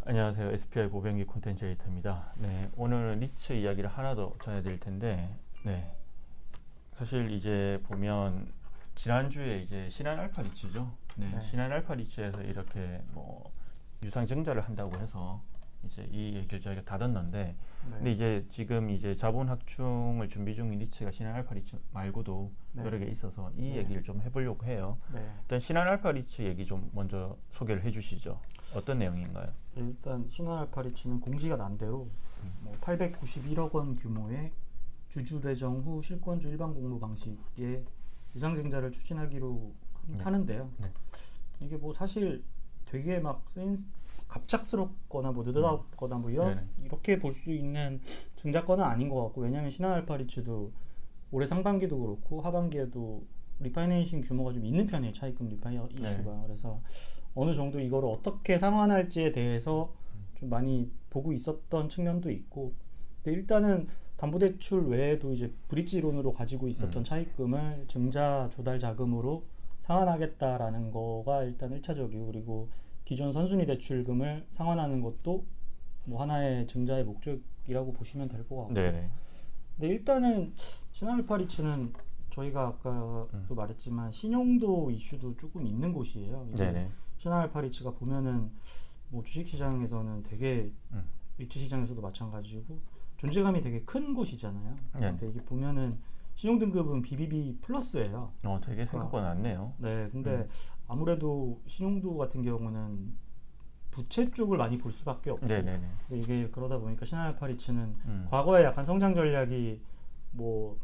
안녕하세요. SPI 보병기 콘텐츠 에이터입니다. 네, 오늘은 리츠 이야기를 하나 더 전해드릴 텐데, 네, 사실 이제 보면 지난주에 이제 신한 알파 리츠죠. 네, 네. 신한 알파 리츠에서 이렇게 뭐 유상 증자를 한다고 해서 이제 이 얘기를 저희가 다뤘는데, 근데 네. 이제 지금 이제 자본 확충을 준비 중인 리츠가 신한 알파 리츠 말고도 네. 여러 개 있어서 이 네. 얘기를 좀 해보려고 해요. 네. 일단 신한 알파 리츠 얘기 좀 먼저 소개를 해주시죠. 어떤 내용인가요? 일단 신한알파리츠는 공시가 난 대로 891억 원 규모의 주주 배정 후 실권주 일반 공모 방식의 유상증자를 추진하기로 네. 하는데요. 네. 이게 뭐 사실 되게 막 갑작스럽거나 뭐 느닷없거나 뭐 이렇게 볼 수 있는 증자권은 아닌 것 같고, 왜냐하면 신한알파리츠도 올해 상반기도 그렇고 하반기에도 리파이낸싱 규모가 좀 있는 편이에요. 차입금 리파이 이슈가. 그래서 어느 정도 이거를 어떻게 상환할지에 대해서 좀 많이 보고 있었던 측면도 있고, 근데 일단은 담보대출 외에도 이제 브릿지론으로 가지고 있었던 차입금을 증자 조달 자금으로 상환하겠다라는 거가 일단 1차적이고, 그리고 기존 선순위 대출금을 상환하는 것도 뭐 하나의 증자의 목적이라고 보시면 될 것 같고. 네네. 근데 일단은 신한알파리츠는 저희가 아까도 말했지만 신용도 이슈도 조금 있는 곳이에요. 네네. 신한알파리츠가 보면은 뭐 주식시장에서는 되게 리츠 시장에서도 마찬가지고 존재감이 되게 큰 곳이잖아요. 네. 근데 이게 보면은 신용등급은 BBB 플러스예요. 되게 생각보다 낮네요. 네, 근데 아무래도 신용도 같은 경우는 부채 쪽을 많이 볼 수밖에 없고, 네네네. 근데 이게 그러다 보니까 신한알파리츠는 과거에 약간 성장 전략이 뭐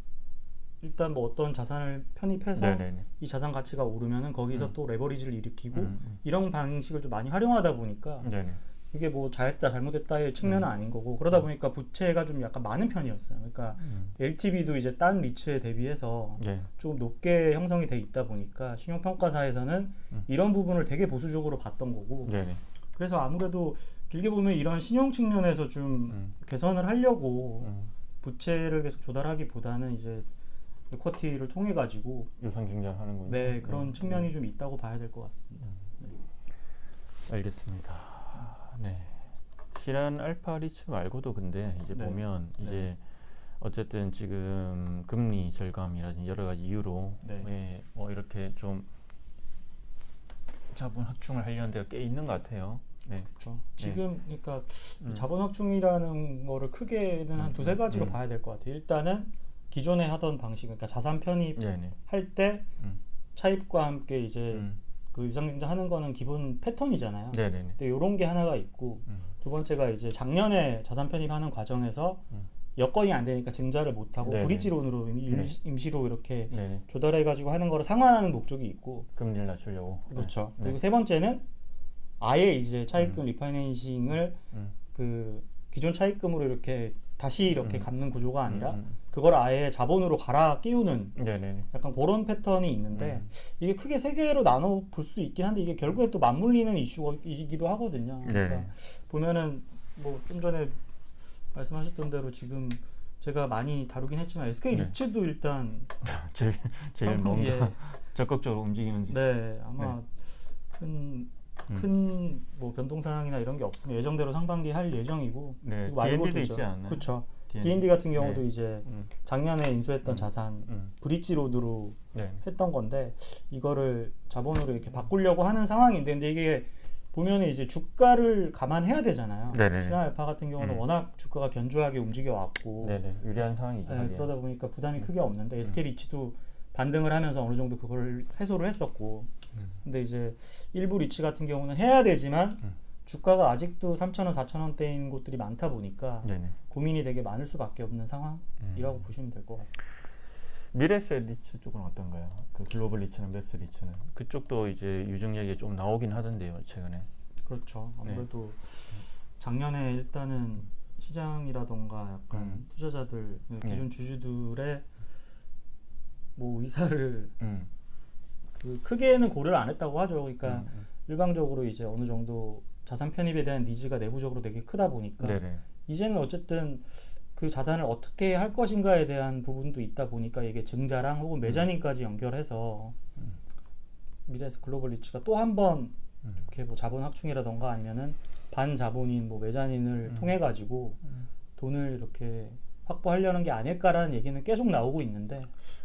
일단 뭐 어떤 자산을 편입해서 네네네. 이 자산 가치가 오르면은 거기서 또 레버리지를 일으키고 이런 방식을 좀 많이 활용하다 보니까 네네. 이게 뭐 잘했다 잘못했다의 측면은 아닌 거고, 그러다 보니까 부채가 좀 약간 많은 편이었어요. 그러니까 LTV도 이제 딴 리츠에 대비해서 네. 조금 높게 형성이 돼 있다 보니까 신용평가사에서는 이런 부분을 되게 보수적으로 봤던 거고, 네네. 그래서 아무래도 길게 보면 이런 신용 측면에서 좀 개선을 하려고 부채를 계속 조달하기보다는 이제 equity를 통해 가지고 유상 증자하는군요. 네, 그런 측면이 좀 있다고 봐야 될 것 같습니다. 알겠습니다. 네. 신한 알파 리츠 말고도 근데 이제 네. 보면 네. 이제 어쨌든 지금 금리 절감이라든지 여러 가지 이유로 네. 뭐 이렇게 좀 자본 확충을 하려는 데가 꽤 있는 것 같아요. 네. 그렇죠. 지금 그러니까 자본 확충이라는 거를 크게는 한 두세 가지로 봐야 될 것 같아요. 일단은 기존에 하던 방식, 그러니까 자산 편입 네네. 할 때 차입과 함께 이제 음. 그 유상증자 하는 거는 기본 패턴이잖아요. 네네네. 근데 이런 게 하나가 있고, 두 번째가 이제 작년에 자산 편입하는 과정에서 여건이 안 되니까 증자를 못 하고 네네. 브릿지론으로 임시로 이렇게 네네. 조달해 가지고 하는 거를 상환하는 목적이 있고, 금리를 낮추려고. 그렇죠. 네. 그리고 세 번째는 아예 이제 차입금 리파이낸싱을 그 기존 차입금으로 이렇게 다시 이렇게 갚는 구조가 아니라 그걸 아예 자본으로 갈아 끼우는 네네네. 약간 그런 패턴이 있는데, 이게 크게 세 개로 나눠 볼 수 있긴 한데 이게 결국에 또 맞물리는 이슈이기도 하거든요. 그러니까 네네. 보면은 뭐 좀 전에 말씀하셨던 대로 지금 제가 많이 다루긴 했지만 SK 네. 리츠도 일단 제일 상반기에 뭔가 적극적으로 움직이는지. 네, 아마 큰 뭐 변동 사항이나 이런 게 없으면 예정대로 상반기 할 예정이고, 네. 이거 말고도 D&D도 있죠. 있지 않나요? 그렇죠. D&D. D&D 같은 경우도 네. 이제 작년에 인수했던 자산 브릿지로드로 네. 했던 건데 이거를 자본으로 이렇게 바꾸려고 하는 상황인데, 근데 이게 보면은 이제 주가를 감안해야 되잖아요. 네네. 신한알파 같은 경우는 워낙 주가가 견조하게 움직여 왔고, 네네. 유리한 상황이죠. 네, 하기엔. 그러다 보니까 부담이 크게 없는데 SK 리츠도 반등을 하면서 어느 정도 그걸 해소를 했었고, 근데 이제 일부 리츠 같은 경우는 해야 되지만 주가가 아직도 3,000원, 4,000원대인 곳들이 많다 보니까 네네. 고민이 되게 많을 수밖에 없는 상황이라고 보시면 될 것 같습니다. 미래세 리츠 쪽은 어떤가요? 그 글로벌 리츠는 맵스 리츠는 그쪽도 이제 유증 얘기 좀 나오긴 하던데요, 최근에. 그렇죠. 아무래도 작년에 일단은 시장이라던가 약간 투자자들, 기존 주주들의 뭐 의사를 그 크게는 고려를 안 했다고 하죠. 그러니까 일방적으로 이제 어느 정도 자산 편입에 대한 니즈가 내부적으로 되게 크다 보니까 네네. 이제는 어쨌든 그 자산을 어떻게 할 것인가에 대한 부분도 있다 보니까 이게 증자랑 혹은 매자님까지 연결해서 미래에서 글로벌 리츠가 또 한 번 이렇게 뭐 자본 확충이라던가 아니면은 반자본인 뭐 메자닌을 통해 가지고 돈을 이렇게 확보하려는 게 아닐까라는 얘기는 계속 나오고 있는데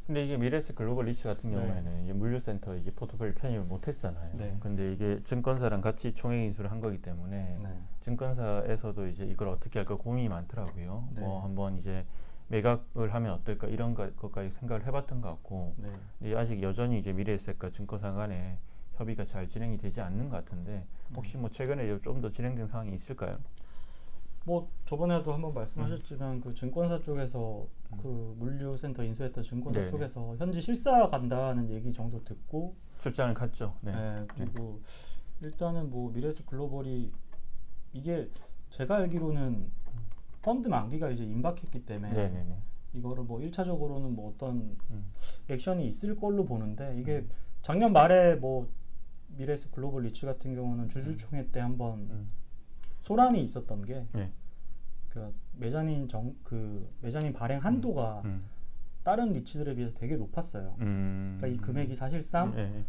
근데 이게 미래에셋 글로벌 리츠 같은 네. 경우에는 이제 물류센터 이제 포트폴리오 편입을 못했잖아요. 네. 근데 이게 증권사랑 같이 총액 인수를 한 거기 때문에 네. 증권사에서도 이제 이걸 어떻게 할까 고민이 많더라고요. 네. 한번 이제 매각을 하면 어떨까 이런 것까지 생각을 해봤던 것 같고 네. 근데 아직 여전히 이제 미래에셋과 증권사 간에 협의가 잘 진행이 되지 않는 것 같은데 혹시 뭐 최근에 좀 더 진행된 상황이 있을까요? 뭐 저번에도 한번 말씀하셨지만 그 증권사 쪽에서 그 물류센터 인수했던 증권사 네네. 쪽에서 현지 실사 간다는 얘기 정도 듣고 출장을 갔죠. 네. 네, 그리고 일단은 뭐 미래에셋 글로벌이 이게 제가 알기로는 펀드 만기가 이제 임박했기 때문에 네네네. 이거를 뭐 1차적으로는 뭐 어떤 음. 액션이 있을 걸로 보는데 이게 작년 말에 뭐 미래에셋 글로벌 리츠 같은 경우는 주주총회 때 한번 소란이 있었던 게 네. 그 메자닌 발행 한도가 다른 리츠들에 비해서 되게 높았어요. 그러니까 이 금액이 사실상 네.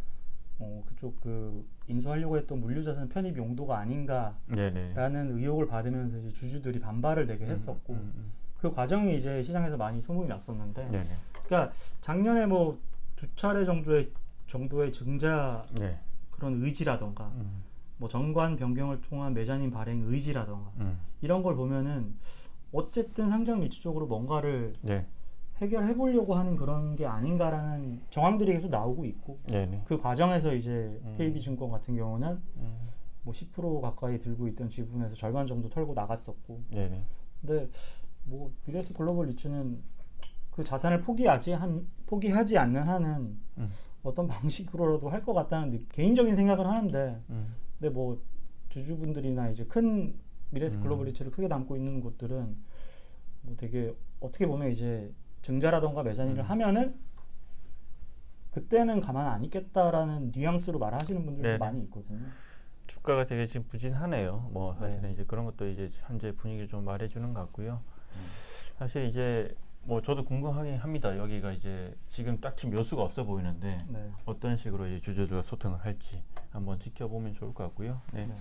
그쪽 그 인수하려고 했던 물류자산 편입 용도가 아닌가라는 네네. 의혹을 받으면서 이제 주주들이 반발을 되게 했었고 그 과정이 이제 시장에서 많이 소문이 났었는데 네네. 그러니까 작년에 뭐 두 차례 정도의 증자 네. 그런 의지라던가 뭐 정관 변경을 통한 메자닌 발행 의지라던가 이런 걸 보면은 어쨌든 상장 리츠 쪽으로 뭔가를 네. 해결해 보려고 하는 그런 게 아닌가라는 정황들이 계속 나오고 있고 네네. 그 과정에서 이제 KB증권 같은 경우는 뭐 10% 가까이 들고 있던 지분에서 절반 정도 털고 나갔었고 네네. 근데 뭐 미래에셋 글로벌 리츠는 그 자산을 포기하지 않는 한은 어떤 방식으로라도 할 것 같다는 개인적인 생각을 하는데 근데 뭐 주주분들이나 이제 큰 미래에셋 글로벌 리츠를 크게 담고 있는 곳들은 뭐 되게 어떻게 보면 이제 증자라던가 메자닌을 하면은 그때는 가만 안 있겠다라는 뉘앙스로 말하시는 분들도 네네. 많이 있거든요. 주가가 되게 지금 부진하네요. 뭐 사실은 네. 이제 그런 것도 이제 현재 분위기를 좀 말해주는 것 같고요. 사실 이제 뭐 저도 궁금하긴 합니다. 여기가 이제 지금 딱히 묘수가 없어 보이는데 네. 어떤 식으로 이제 주주들과 소통을 할지 한번 지켜보면 좋을 것 같고요. 네. 네.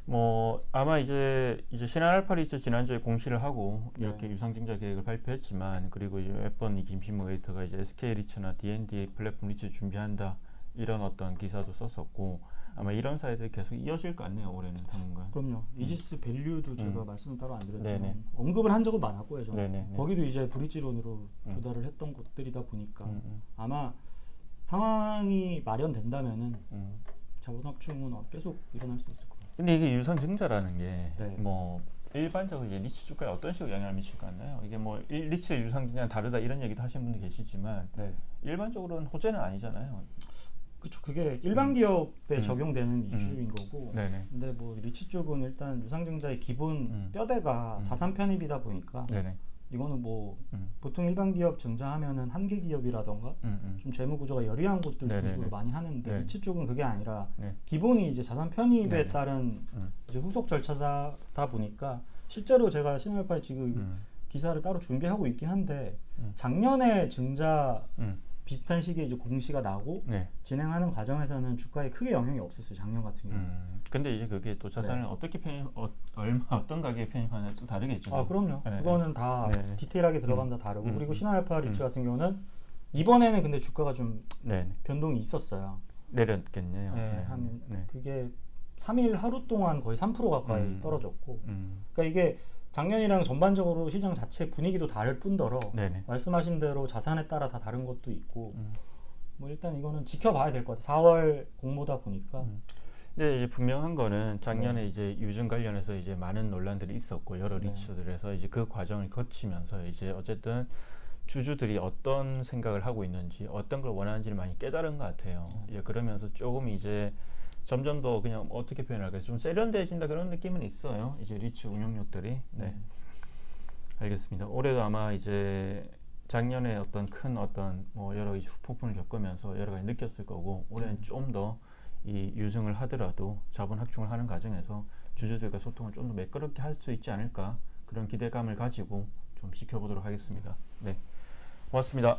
뭐 아마 이제 신한알파리츠 지난주에 공시를 하고 네. 이렇게 유상증자 계획을 발표했지만 그리고 이제 몇 번 이 김신모 에디터가 이제 SK 리츠나 D&D 플랫폼 리츠 준비한다 이런 어떤 기사도 썼었고 아마 이런 사례들이 계속 이어질 것 같네요. 올해는 당분간. 그럼요. 이지스 밸류도 제가 말씀을 따로 안 드렸지만 네네. 언급을 한 적은 많았고요. 저는 네네. 거기도 이제 브릿지론으로 조달을 했던 곳들이다 보니까 음. 아마 상황이 마련된다면은 음. 자본 확충은 계속 일어날 수 있을 것 같습니다. 근데 이게 유상증자라는 게 네. 뭐 일반적으로 이제 리츠 주가에 어떤 식으로 영향을 미칠 것 같나요? 이게 뭐 리츠 유상증자는 다르다 이런 얘기도 하시는 분들 계시지만 네. 일반적으로는 호재는 아니잖아요. 그렇죠. 그게 일반 기업에 적용되는 이슈인 거고. 네네. 근데 뭐 리츠 쪽은 일단 유상증자의 기본 뼈대가 음. 자산 편입이다 보니까 네네. 이거는 뭐 보통 일반 기업 증자하면은 한계 기업이라던가 좀 재무 구조가 여리한 곳들 네네네. 중심으로 많이 하는데 네. 리츠 쪽은 그게 아니라 네. 기본이 이제 자산 편입에 네네. 따른 이제 후속 절차다 보니까 실제로 제가 신한알파리 지금 기사를 따로 준비하고 있긴 한데 작년에 증자 비슷한 시기에 이제 공시가 나고 네. 진행하는 과정에서는 주가에 크게 영향이 없었어요. 작년 같은 경우. 근데 이제 그게 또 자산을 네. 어떻게 얼마 어떤 가격에 편입하냐 또 다르겠죠. 아 그럼요. 네. 그거는 다 네. 디테일하게 들어간다 다르고 그리고 신한알파 리츠 같은 경우는 이번에는 근데 주가가 좀 네. 변동이 있었어요. 내렸겠네요. 네, 한 네. 그게 3일 하루 동안 거의 3% 가까이 떨어졌고 그러니까 이게 작년이랑 전반적으로 시장 자체 분위기도 다를 뿐더러 네네. 말씀하신 대로 자산에 따라 다 다른 것도 있고 뭐 일단 이거는 지켜봐야 될 것 같아요. 4월 공모다 보니까 근데 이제 분명한 거는 작년에 이제 유증 관련해서 이제 많은 논란들이 있었고 여러 리츠들에서 이제 그 과정을 거치면서 이제 어쨌든 주주들이 어떤 생각을 하고 있는지 어떤 걸 원하는지를 많이 깨달은 것 같아요. 이제 그러면서 조금 이제 점점 더 그냥 어떻게 표현할까요? 좀 세련돼진다 그런 느낌은 있어요. 이제 리츠 운영력들이. 네. 알겠습니다. 올해도 아마 이제 작년에 어떤 큰 어떤 뭐 여러 가지 후폭풍을 겪으면서 여러 가지 느꼈을 거고 올해는 좀 더 이 유증을 하더라도 자본 확충을 하는 과정에서 주주들과 소통을 좀 더 매끄럽게 할 수 있지 않을까 그런 기대감을 가지고 좀 지켜보도록 하겠습니다. 네, 고맙습니다.